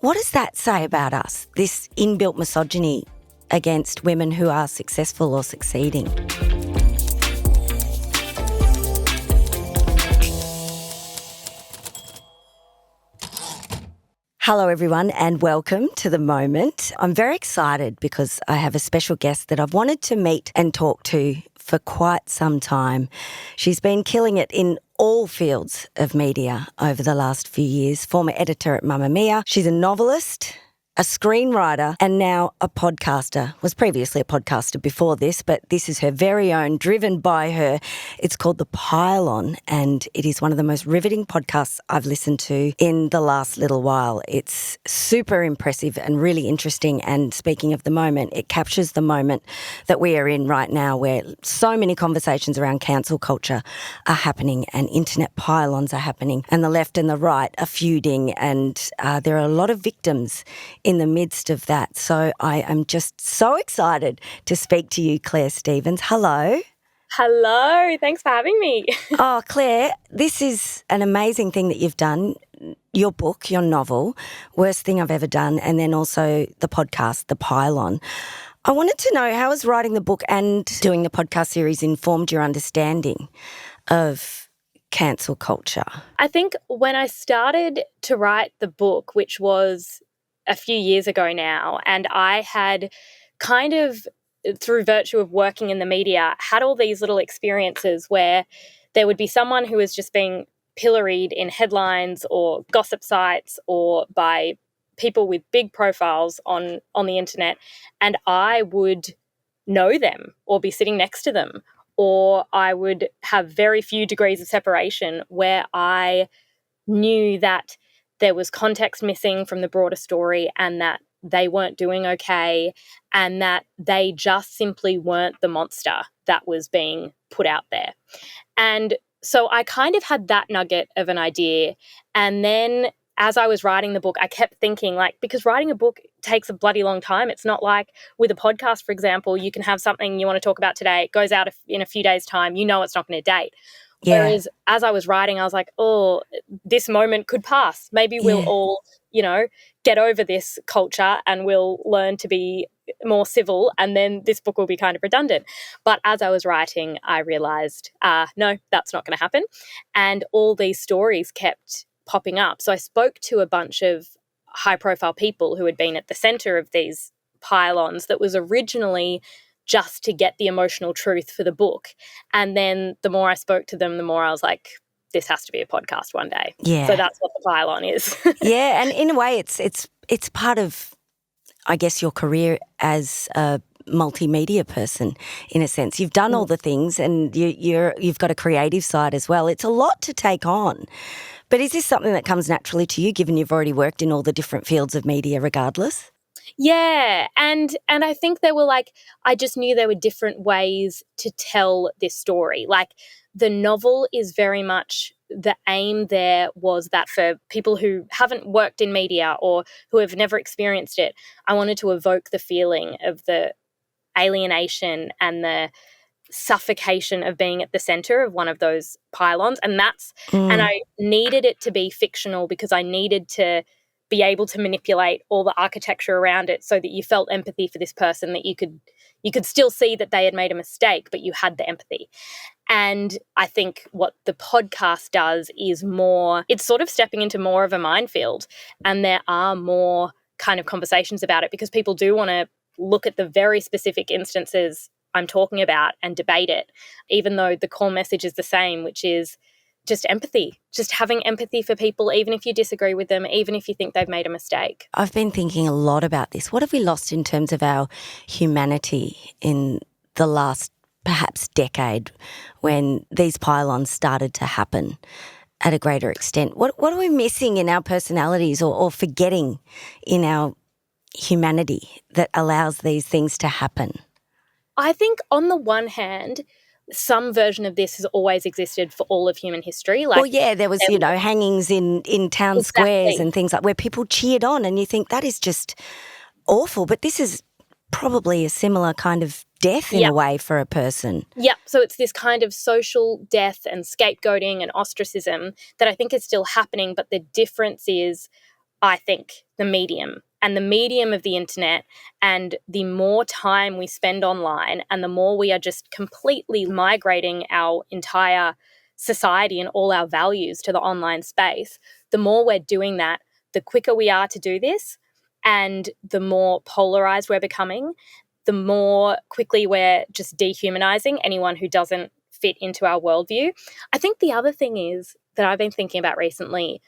What does that say about us, this inbuilt misogyny against women who are successful or succeeding? Hello, everyone, and welcome to The Moment. I'm very excited because I have a special guest that I've wanted to meet and talk to for quite some time. She's been killing it in all fields of media over the last few years. Former editor at Mamma Mia. She's a novelist, a screenwriter, and now a podcaster. Was previously a podcaster before this, but this is her very own, driven by her. It's called The Pile-On, and it is one of the most riveting podcasts I've listened to in the last little while. It's super impressive and really interesting, and speaking of the moment, it captures the moment that we are in right now, where so many conversations around cancel culture are happening and internet pile-ons are happening, and the left and the right are feuding, and there are a lot of victims in the midst of that. So I am just so excited to speak to you, Clare Stephens. Hello. Hello. Thanks for having me. Oh, Clare, this is an amazing thing that you've done. Your book, your novel, Worst Thing I've Ever Done, and then also the podcast, The Pile-On. I wanted to know, how has writing the book and doing the podcast series informed your understanding of cancel culture? I think when I started to write the book, which was a few years ago now, and I had kind of, through virtue of working in the media, had all these little experiences where there would be someone who was just being pilloried in headlines or gossip sites or by people with big profiles on the internet, and I would know them or be sitting next to them, or I would have very few degrees of separation where I knew that there was context missing from the broader story and that they weren't doing okay and that they just simply weren't the monster that was being put out there. And so I kind of had that nugget of an idea. And then as I was writing the book, I kept thinking, because writing a book takes a bloody long time. It's not like with a podcast, for example, you can have something you want to talk about today. It goes out in a few days' time. You know it's not going to date. Yeah. Whereas as I was writing, I was like, oh, this moment could pass. Maybe we'll all, get over this culture and we'll learn to be more civil, and then this book will be kind of redundant. But as I was writing, I realised, no, that's not going to happen. And all these stories kept popping up. So I spoke to a bunch of high-profile people who had been at the centre of these pile-ons that was originally just to get the emotional truth for the book. And then the more I spoke to them, the more I was like, this has to be a podcast one day. Yeah. So that's what The Pile-On is. Yeah, and in a way it's part of, I guess, your career as a multimedia person, in a sense. You've done all the things, and you've got a creative side as well. It's a lot to take on. But is this something that comes naturally to you, given you've already worked in all the different fields of media regardless? Yeah, and I think there were I just knew there were different ways to tell this story. The novel is very much, the aim there was that for people who haven't worked in media or who have never experienced it, I wanted to evoke the feeling of the alienation and the suffocation of being at the center of one of those pylons. And and I needed it to be fictional because I needed to be able to manipulate all the architecture around it so that you felt empathy for this person, that you could still see that they had made a mistake, but you had the empathy. And I think what the podcast does is it's sort of stepping into more of a minefield, and there are more kind of conversations about it because people do want to look at the very specific instances I'm talking about and debate it, even though the core message is the same, which is just empathy, just having empathy for people, even if you disagree with them, even if you think they've made a mistake. I've been thinking a lot about this. What have we lost in terms of our humanity in the last perhaps decade when these pile-ons started to happen at a greater extent? What are we missing in our personalities or forgetting in our humanity that allows these things to happen? I think on the one hand, some version of this has always existed for all of human history. There was, hangings in town squares and things like where people cheered on, and you think that is just awful. But this is probably a similar kind of death in a way for a person. Yeah, so it's this kind of social death and scapegoating and ostracism that I think is still happening, but the difference is I think, the medium. And the medium of the internet, and the more time we spend online and the more we are just completely migrating our entire society and all our values to the online space, the more we're doing that, the quicker we are to do this, and the more polarized we're becoming, the more quickly we're just dehumanizing anyone who doesn't fit into our worldview. I think the other thing is that I've been thinking about recently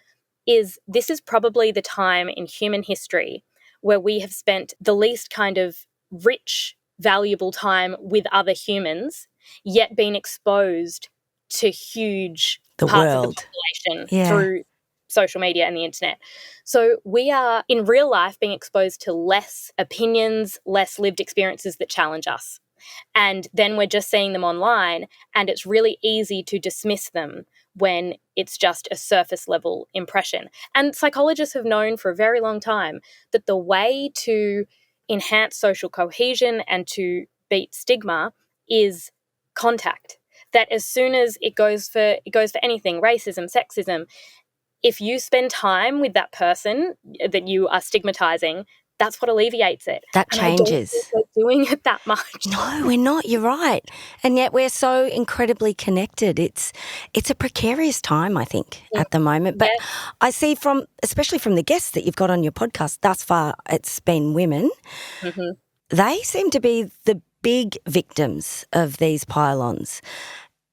is this is probably the time in human history where we have spent the least kind of rich, valuable time with other humans, yet been exposed to huge The parts of the world. population Yeah. through social media and the internet. So we are in real life being exposed to less opinions, less lived experiences that challenge us. And then we're just seeing them online, and it's really easy to dismiss them when it's just a surface level impression. And psychologists have known for a very long time that the way to enhance social cohesion and to beat stigma is contact. That as soon as it goes for anything, racism, sexism, if you spend time with that person that you are stigmatizing, that's what alleviates it. That And I don't changes. think we're doing it that much. No, we're not. You're right. And yet we're so incredibly connected. It's a precarious time, I think, at the moment. But I see especially from the guests that you've got on your podcast thus far, it's been women. Mm-hmm. They seem to be the big victims of these pylons.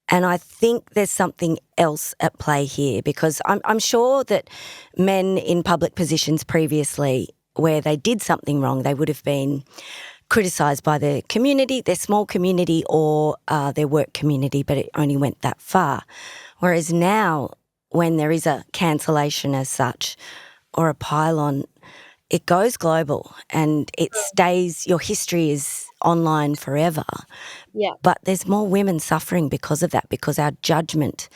And I think there's something else at play here, because I'm sure that men in public positions previously where they did something wrong, they would have been criticised by their community, their small community, or their work community, but it only went that far. Whereas now, when there is a cancellation as such or a pylon, it goes global and it stays, your history is online forever. Yeah. But there's more women suffering because of that, because our judgment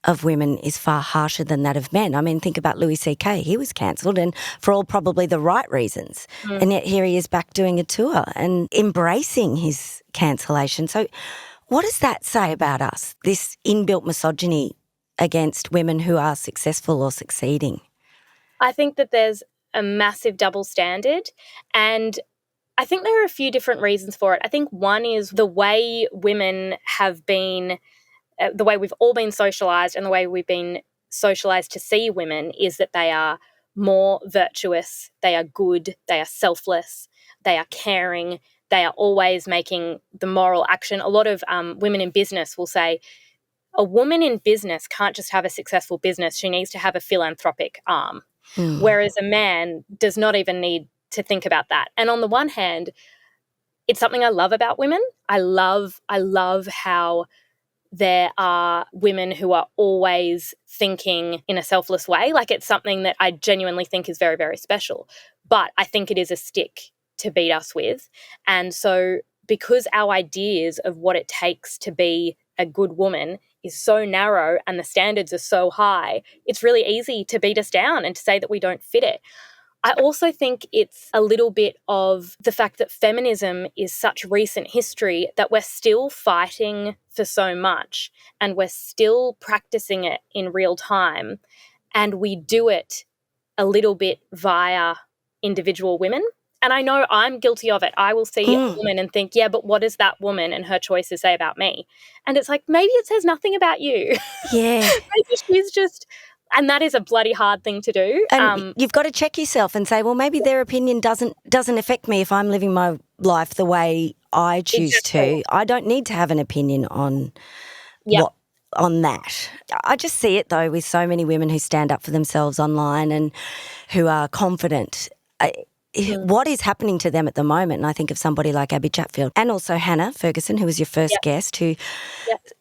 of women is far harsher than that of men. I mean, think about Louis C.K. He was cancelled, and for all probably the right reasons. And yet here he is back doing a tour and embracing his cancellation. So what does that say about us, this inbuilt misogyny against women who are successful or succeeding? I think that there's a massive double standard, and I think there are a few different reasons for it. I think one is the way women have been, the way we've all been socialised and the way we've been socialised to see women is that they are more virtuous, they are good, they are selfless, they are caring, they are always making the moral action. A lot of women in business will say, a woman in business can't just have a successful business, she needs to have a philanthropic arm. Whereas a man does not even need to think about that. And on the one hand, it's something I love about women. I love how there are women who are always thinking in a selfless way. Like, it's something that I genuinely think is very, very special. But I think it is a stick to beat us with. And so because our ideas of what it takes to be a good woman is so narrow and the standards are so high, it's really easy to beat us down and to say that we don't fit it. I also think it's a little bit of the fact that feminism is such recent history that we're still fighting for so much and we're still practicing it in real time, and we do it a little bit via individual women. And I know I'm guilty of it. I will see a woman and think, yeah, but what does that woman and her choices say about me? And it's like, maybe it says nothing about you. Yeah. Maybe she's just... And that is a bloody hard thing to do. And you've got to check yourself and say, well, maybe their opinion doesn't affect me if I'm living my life the way I choose to. I don't need to have an opinion on on that. I just see it, though, with so many women who stand up for themselves online and who are confident. What is happening to them at the moment? And I think of somebody like Abby Chatfield and also Hannah Ferguson, who was your first guest, who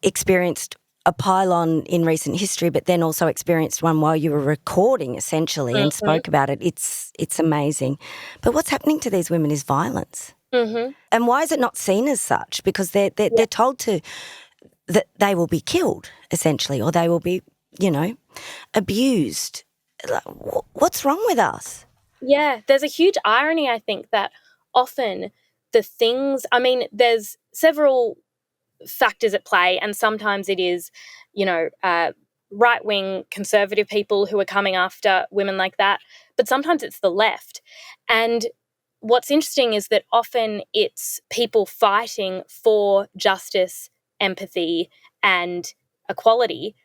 experienced a pylon in recent history, but then also experienced one while you were recording, essentially, and spoke about it. It's amazing. But what's happening to these women is violence. And why is it not seen as such? Because they're told that they will be killed, essentially, or they will be, abused. What's wrong with us? Yeah, there's a huge irony, I think, that often the things... I mean, there's several factors at play, and sometimes it is, right-wing conservative people who are coming after women like that, but sometimes it's the left. And what's interesting is that often it's people fighting for justice, empathy, and equality,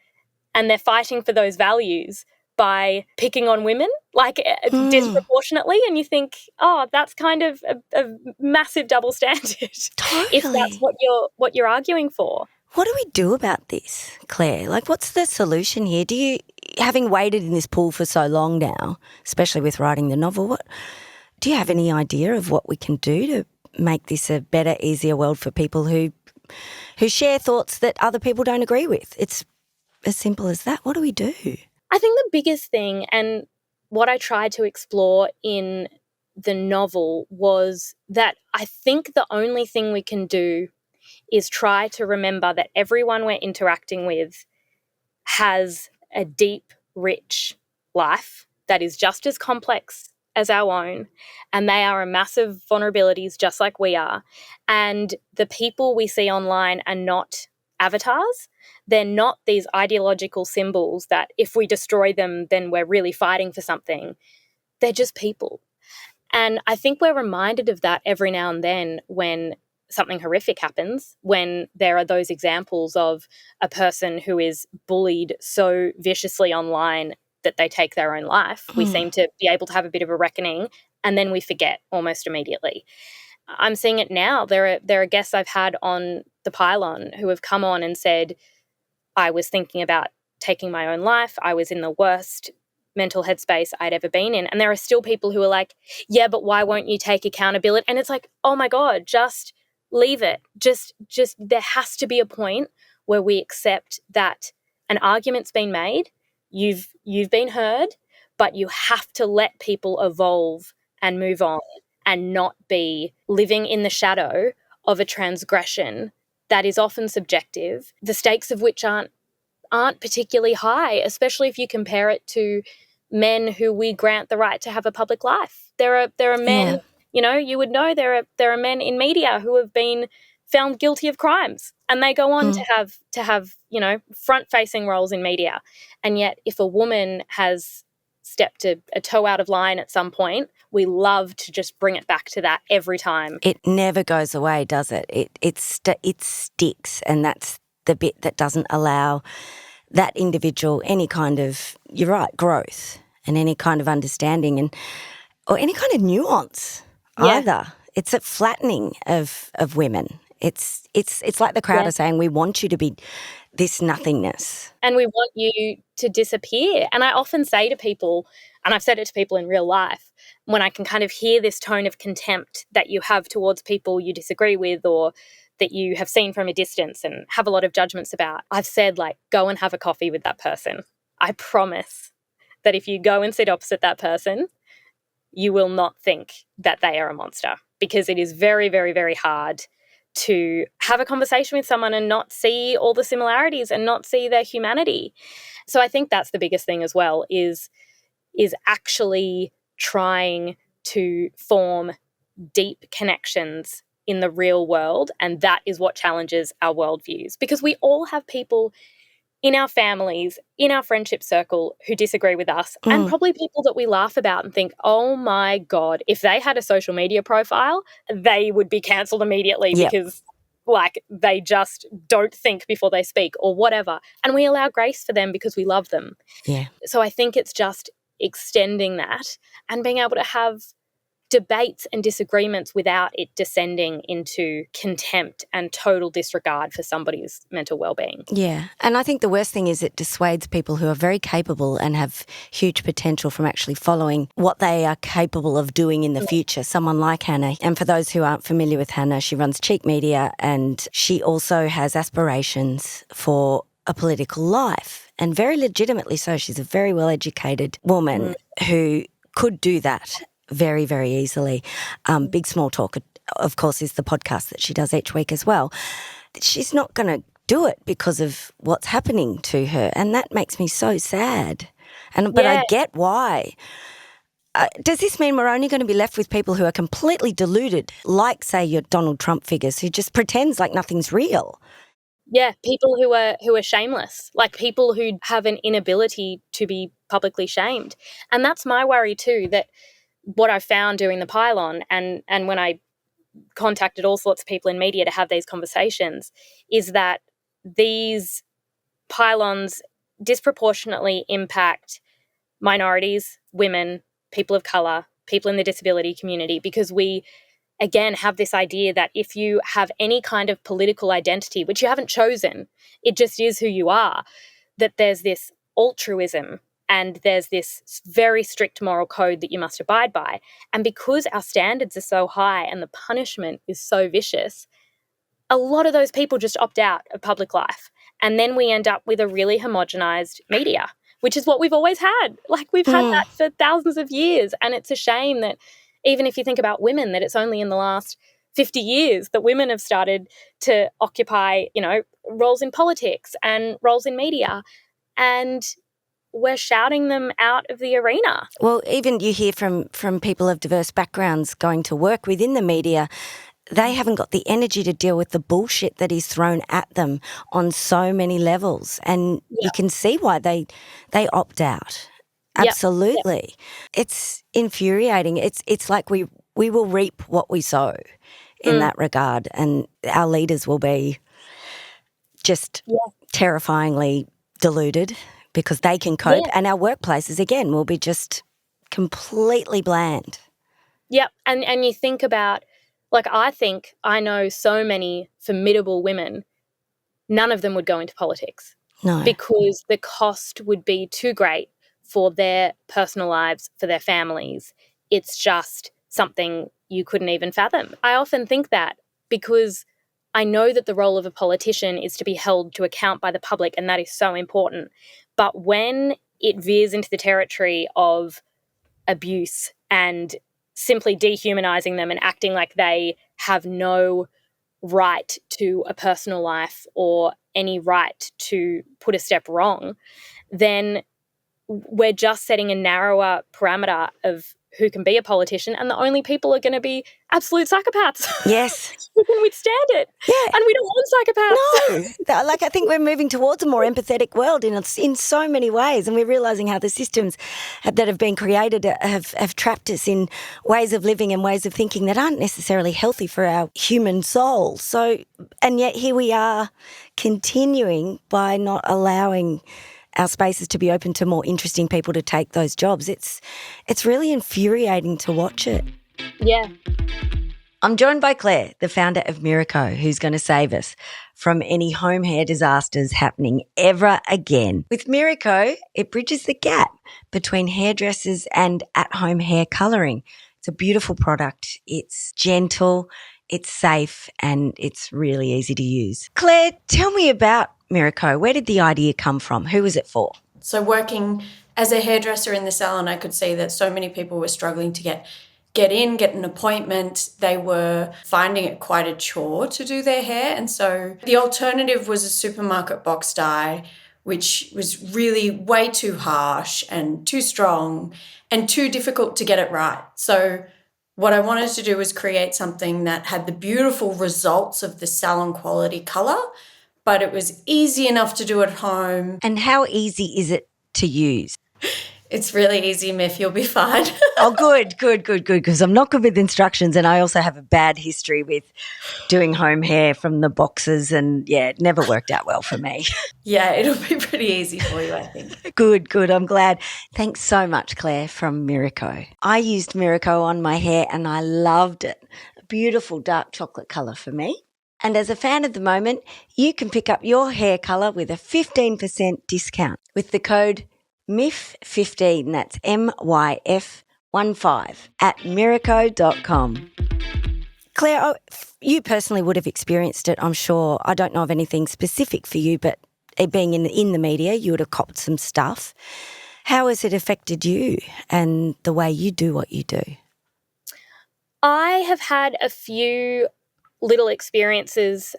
and they're fighting for those values by picking on women, like disproportionately, and you think, oh, that's kind of a massive double standard if that's Totally. what you're arguing for. What do we do about this, Claire? Like, what's the solution here? Do you, having waded in this pool for so long now, especially with writing the novel, do you have any idea of what we can do to make this a better, easier world for people who share thoughts that other people don't agree with? It's as simple as that. What do we do? I think the biggest thing, and what I tried to explore in the novel, was that I think the only thing we can do is try to remember that everyone we're interacting with has a deep, rich life that is just as complex as our own, and they are a massive vulnerabilities just like we are. And the people we see online are not avatars. They're not these ideological symbols that if we destroy them, then we're really fighting for something. They're just people. And I think we're reminded of that every now and then when something horrific happens, when there are those examples of a person who is bullied so viciously online that they take their own life. We seem to be able to have a bit of a reckoning, and then we forget almost immediately. I'm seeing it now. There are guests I've had on the pylon who have come on and said, I was thinking about taking my own life. I was in the worst mental headspace I'd ever been in. And there are still people who are like, yeah, but why won't you take accountability? And it's like, oh my God, just leave it. Just there has to be a point where we accept that an argument's been made, you've been heard, but you have to let people evolve and move on and not be living in the shadow of a transgression that is often subjective, the stakes of which aren't particularly high, especially if you compare it to men who we grant the right to have a public life. There are men, you would know there are men in media who have been found guilty of crimes, and they go on to have front-facing roles in media. And yet if a woman has stepped a toe out of line at some point, we love to just bring it back to that every time. It never goes away, does it? It sticks, and that's the bit that doesn't allow that individual any kind of, you're right, growth and any kind of understanding or any kind of nuance either. It's a flattening of women. It's like the crowd are saying, we want you to be this nothingness. And we want you to disappear. And I often say to people, and I've said it to people in real life, when I can kind of hear this tone of contempt that you have towards people you disagree with or that you have seen from a distance and have a lot of judgments about, I've said, like, go and have a coffee with that person. I promise that if you go and sit opposite that person, you will not think that they are a monster, because it is very, very, very hard to have a conversation with someone and not see all the similarities and not see their humanity. So I think that's the biggest thing as well, is actually trying to form deep connections in the real world, and that is what challenges our worldviews, because we all have people in our families, in our friendship circle who disagree with us, and probably people that we laugh about and think, oh my God, if they had a social media profile, they would be cancelled immediately because like they just don't think before they speak or whatever. And we allow grace for them because we love them. Yeah. So I think it's just extending that and being able to have debates and disagreements without it descending into contempt and total disregard for somebody's mental well-being. Yeah. And I think the worst thing is it dissuades people who are very capable and have huge potential from actually following what they are capable of doing in the future. Someone like Hannah. And for those who aren't familiar with Hannah, she runs Cheek Media and she also has aspirations for a political life, and very legitimately so. She's a very well-educated woman who could do that very, very easily. Big Small Talk, of course, is the podcast that she does each week as well. She's not going to do it because of what's happening to her, and that makes me so sad. But I get why. Does this mean we're only going to be left with people who are completely deluded, like, say, your Donald Trump figures, who just pretends like nothing's real? Yeah, people who are shameless, like people who have an inability to be publicly shamed. And that's my worry too, that what I found doing the pylon and when I contacted all sorts of people in media to have these conversations is that these pylons disproportionately impact minorities, women, people of color, people in the disability community, because we again have this idea that if you have any kind of political identity, which you haven't chosen, it just is who you are, that there's this altruism and there's this very strict moral code that you must abide by. And because our standards are so high and the punishment is so vicious, a lot of those people just opt out of public life. And then we end up with a really homogenized media, which is what we've always had. Like we've had that for thousands of years. And it's a shame that even if you think about women, that it's only in the last 50 years that women have started to occupy, roles in politics and roles in media. And we're shouting them out of the arena. Well, even you hear from people of diverse backgrounds going to work within the media, they haven't got the energy to deal with the bullshit that is thrown at them on so many levels. And you can see why they opt out. Absolutely. Yep. It's infuriating. It's like we will reap what we sow in that regard, and our leaders will be just terrifyingly deluded because they can cope, and our workplaces, again, will be just completely bland. Yep, and you think about, like, I know so many formidable women, none of them would go into politics. No. Because the cost would be too great for their personal lives, for their families. It's just something you couldn't even fathom. I often think that because I know that the role of a politician is to be held to account by the public, and that is so important. But when it veers into the territory of abuse and simply dehumanizing them and acting like they have no right to a personal life or any right to put a step wrong, then we're just setting a narrower parameter of who can be a politician, and the only people are going to be absolute psychopaths. Yes. Who can withstand it. Yeah. And we don't want psychopaths. No. Like, I think we're moving towards a more empathetic world in so many ways, and we're realising how the systems that have been created have trapped us in ways of living and ways of thinking that aren't necessarily healthy for our human soul. So, and yet here we are continuing by not allowing our spaces to be open to more interesting people to take those jobs. It's really infuriating to watch it. Yeah. I'm joined by Claire, the founder of Miiroko, who's going to save us from any home hair disasters happening ever again. With Miiroko, it bridges the gap between hairdressers and at-home hair colouring. It's a beautiful product. It's gentle, it's safe, and it's really easy to use. Claire, tell me about Miiroko. Where did the idea come from? Who was it for? So working as a hairdresser in the salon, I could see that so many people were struggling to get an appointment. They were finding it quite a chore to do their hair. And so the alternative was a supermarket box dye, which was really way too harsh and too strong and too difficult to get it right. So what I wanted to do was create something that had the beautiful results of the salon quality colour, but it was easy enough to do at home. And how easy is it to use? It's really easy, Myf. You'll be fine. Oh, good, because I'm not good with instructions, and I also have a bad history with doing home hair from the boxes, and, it never worked out well for me. Yeah, it'll be pretty easy for you, I think. Good. I'm glad. Thanks so much, Claire, from Miiroko. I used Miiroko on my hair and I loved it. A beautiful dark chocolate colour for me. And as a fan of the moment, you can pick up your hair colour with a 15% discount with the code MYF15, that's MYF15, at Miiroko.com. Claire, you personally would have experienced it, I'm sure. I don't know of anything specific for you, but being in the media, you would have copped some stuff. How has it affected you and the way you do what you do? I have had a few little experiences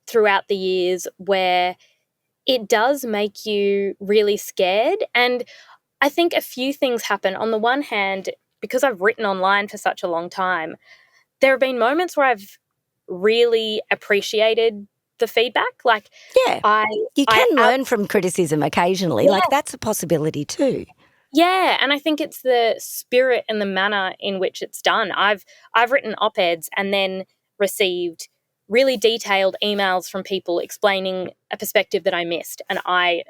throughout the years where it does make you really scared. And I think a few things happen. On the one hand, because I've written online for such a long time, there have been moments where I've really appreciated the feedback. Like, Yeah. You can learn from criticism occasionally. Yeah. Like, that's a possibility too. Yeah, and I think it's the spirit and the manner in which it's done. I've written op-eds and then received really detailed emails from people explaining a perspective that I missed, and I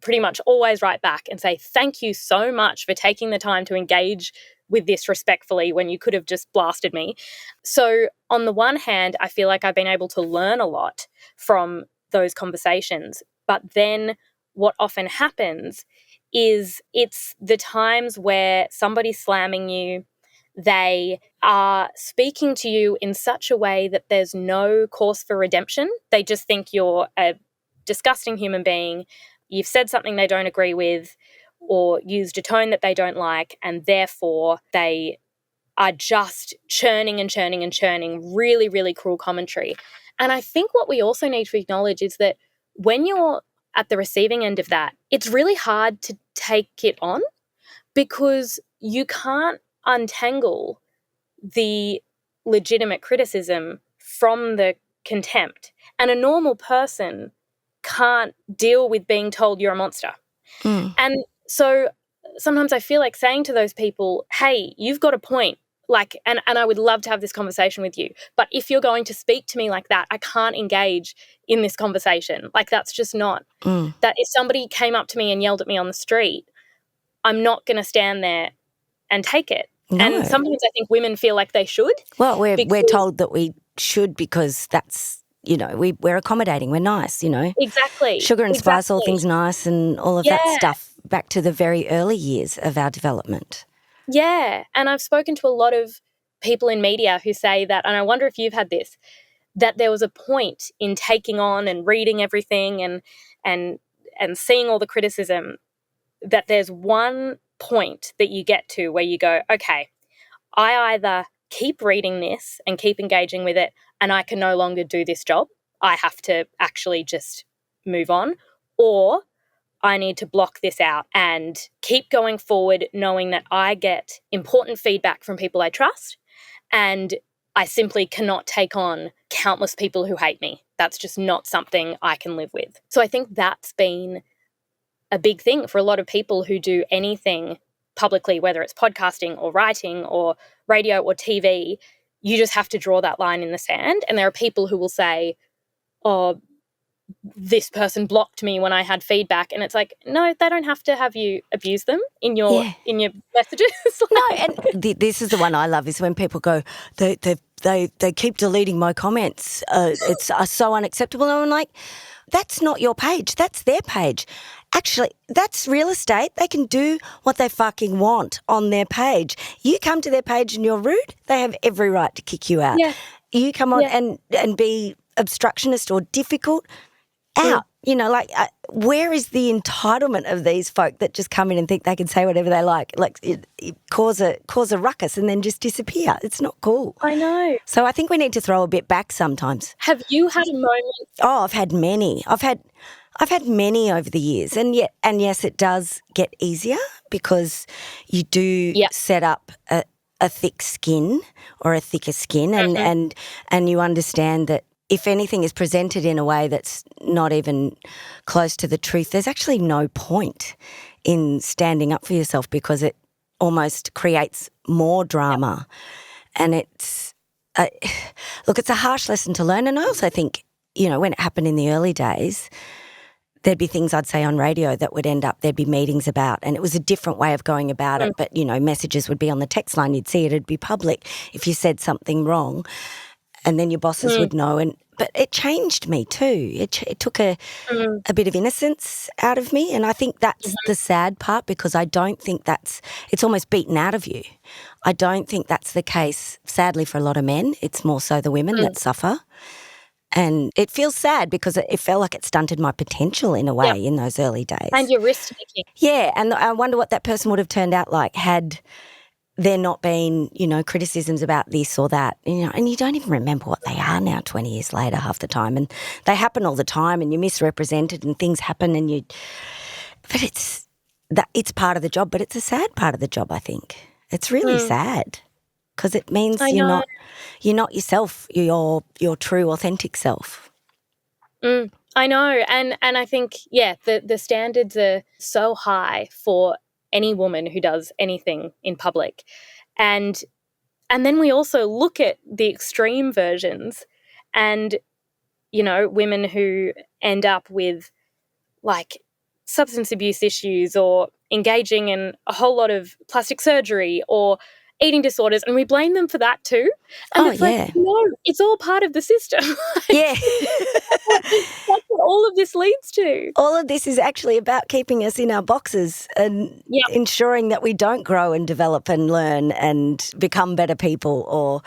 pretty much always write back and say, thank you so much for taking the time to engage with this respectfully when you could have just blasted me. So on the one hand, I feel like I've been able to learn a lot from those conversations. But then what often happens is it's the times where somebody's slamming you, they are speaking to you in such a way that there's no cause for redemption. They just think you're a disgusting human being. You've said something they don't agree with or used a tone that they don't like, and therefore they are just churning and churning and churning really, really cruel commentary. And I think what we also need to acknowledge is that when you're at the receiving end of that, it's really hard to take it on because you can't untangle the legitimate criticism from the contempt. And a normal person can't deal with being told you're a monster. And so sometimes I feel like saying to those people, hey, you've got a point. Like, and I would love to have this conversation with you. But if you're going to speak to me like that, I can't engage in this conversation. Like, that's just not. That if somebody came up to me and yelled at me on the street, I'm not going to stand there and take it. No. And sometimes I think women feel like they should. Well, we're told that we should because that's, we're accommodating, we're nice, Exactly. Sugar and spice, all things nice and all of that stuff back to the very early years of our development. Yeah, and I've spoken to a lot of people in media who say that, and I wonder if you've had this, that there was a point in taking on and reading everything and seeing all the criticism, that there's one point that you get to where you go, okay, I either keep reading this and keep engaging with it and I can no longer do this job. I have to actually just move on, or I need to block this out and keep going forward knowing that I get important feedback from people I trust and I simply cannot take on countless people who hate me. That's just not something I can live with. So I think that's been a big thing for a lot of people who do anything publicly, whether it's podcasting or writing or radio or TV. You just have to draw that line in the sand. And there are people who will say, oh, this person blocked me when I had feedback, and it's like, no, they don't have to have you abuse them in your messages. No, and this is the one I love is when people go, they keep deleting my comments. It's so unacceptable. And I'm like, that's not your page. That's their page. Actually, that's real estate. They can do what they fucking want on their page. You come to their page and you're rude, they have every right to kick you out. Yeah. You come on and be obstructionist or difficult, out. Where is the entitlement of these folk that just come in and think they can say whatever they like cause a ruckus and then just disappear? It's not cool. I know. So I think we need to throw a bit back sometimes. Have you had a moment? Oh, I've had many. I've had many over the years, and yes, it does get easier because you do set up a thick skin or a thicker skin, and you understand that if anything is presented in a way that's not even close to the truth, there's actually no point in standing up for yourself because it almost creates more drama. And it's it's a harsh lesson to learn. And I also think, when it happened in the early days, there'd be things I'd say on radio that would end up, there'd be meetings about, and it was a different way of going about it. But, messages would be on the text line. You'd see it. It'd be public if you said something wrong. And then your bosses would know. But it changed me too. It took a bit of innocence out of me. And I think that's the sad part because I don't think it's almost beaten out of you. I don't think that's the case, sadly, for a lot of men. It's more so the women that suffer. And it feels sad because it felt like it stunted my potential in a way in those early days. And your risk-taking. Yeah, and I wonder what that person would have turned out like had there not been, criticisms about this or that, and you don't even remember what they are now 20 years later half the time. And they happen all the time and you're misrepresented and things happen but it's part of the job, but it's a sad part of the job, I think. It's really sad because it means you're not yourself, your true, authentic self. I know. And I think, the standards are so high for any woman who does anything in public. And then we also look at the extreme versions and, women who end up with like substance abuse issues or engaging in a whole lot of plastic surgery or eating disorders, and we blame them for that too. And it's like, no, it's all part of the system. Yeah. That's what all of this leads to. All of this is actually about keeping us in our boxes and ensuring that we don't grow and develop and learn and become better people or,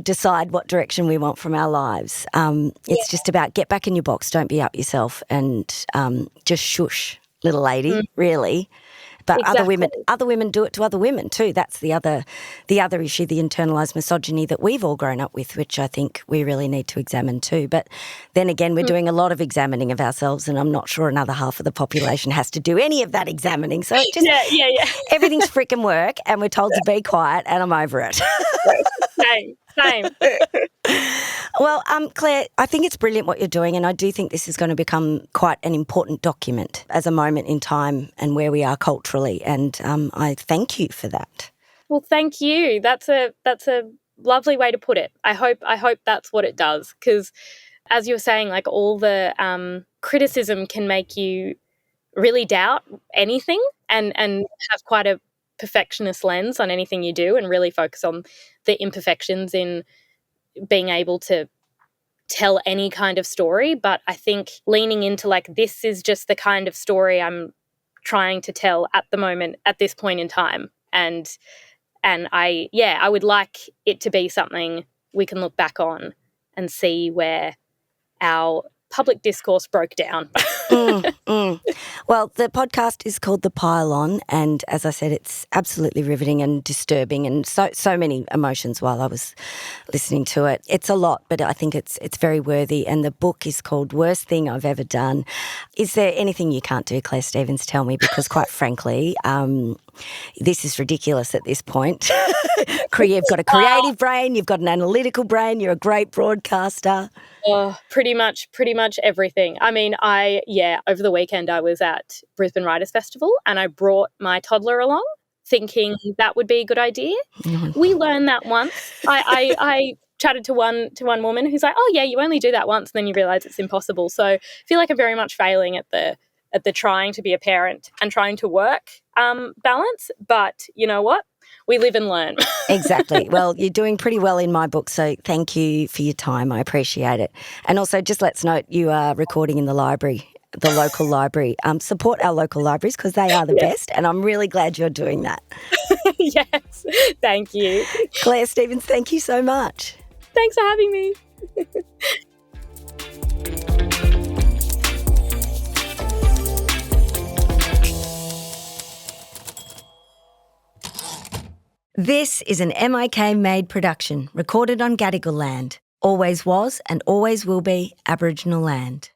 decide what direction we want from our lives. It's just about get back in your box, don't be up yourself, and just shush, little lady, really. But other women do it to other women too. That's the other issue, the internalised misogyny that we've all grown up with, which I think we really need to examine too. But then again, we're doing a lot of examining of ourselves, and I'm not sure another half of the population has to do any of that examining. So it just everything's freaking work, and we're told to be quiet, and I'm over it. Same. Well, Claire, I think it's brilliant what you're doing, and I do think this is going to become quite an important document as a moment in time and where we are culturally, and I thank you for that. Well, thank you. That's a lovely way to put it. I hope that's what it does, because as you were saying, like all the criticism can make you really doubt anything and have quite a perfectionist lens on anything you do and really focus on the imperfections in being able to tell any kind of story. But I think leaning into like, this is just the kind of story I'm trying to tell at the moment, at this point in time. And I would like it to be something we can look back on and see where our public discourse broke down. Well, the podcast is called The Pile On, and as I said, it's absolutely riveting and disturbing, and so many emotions while I was listening to it. It's a lot, but I think it's very worthy, and the book is called Worst Thing I've Ever Done. Is there anything you can't do, Clare Stephens? Tell me, because quite frankly, this is ridiculous at this point. You've got a creative brain, you've got an analytical brain, you're a great broadcaster. Pretty much everything. I mean, over the weekend I was at Brisbane Writers Festival and I brought my toddler along thinking that would be a good idea. We learned that once. I chatted to one woman who's like, oh yeah, you only do that once and then you realise it's impossible. So I feel like I'm very much failing at the trying to be a parent and trying to work balance. But you know what? We live and learn. Exactly. Well, you're doing pretty well in my book, so thank you for your time. I appreciate it. And also, just let's note, you are recording in the library, the local library. Support our local libraries because they are the best, and I'm really glad you're doing that. Yes, thank you. Clare Stephens, thank you so much. Thanks for having me. This is an MIK made production, recorded on Gadigal land. Always was and always will be Aboriginal land.